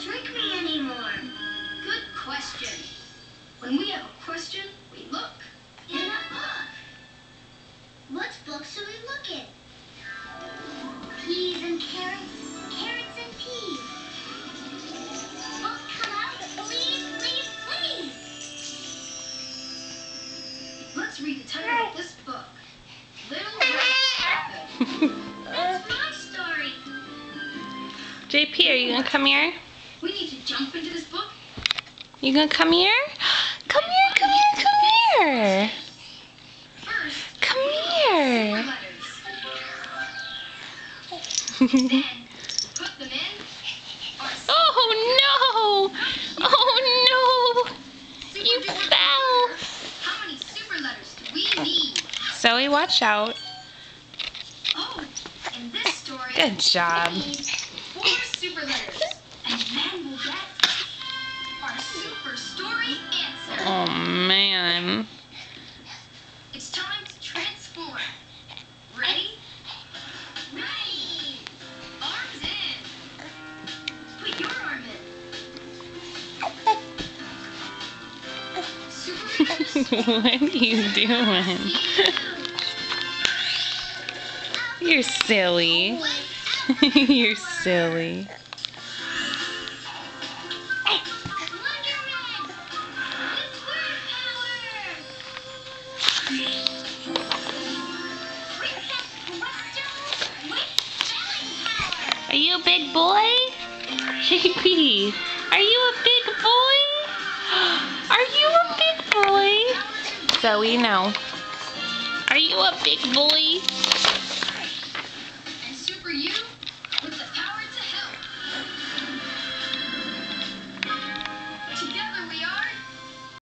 trick me anymore? Good question. When we have a question, we look In a book. What book should we look in? Peas and carrots, carrots and peas. Book come out, please, please, please. Let's read the title of this book. Little Red Riding Hood. That's my story. JP, are you gonna come here? We need to jump into this book. You gonna come here? Come here, come here, come here. First, Come super here. letters. Then, put them in our Oh no! Oh no! super You duper fell. How many super letters do we need? Zoe, watch out. Oh, in this story, Good job. we need 4 super letters. And then we'll get our super story answer. Oh man. It's time to transform. Ready? Ready. Arms in. Put your arm in. Super letters. What are you doing? You're silly. You're silly. Wonderman. With word power. Princess Presto with spelling power. Are you a big boy? JP, are you a big boy? Are you a big boy? Zoe, no. Are you a big boy?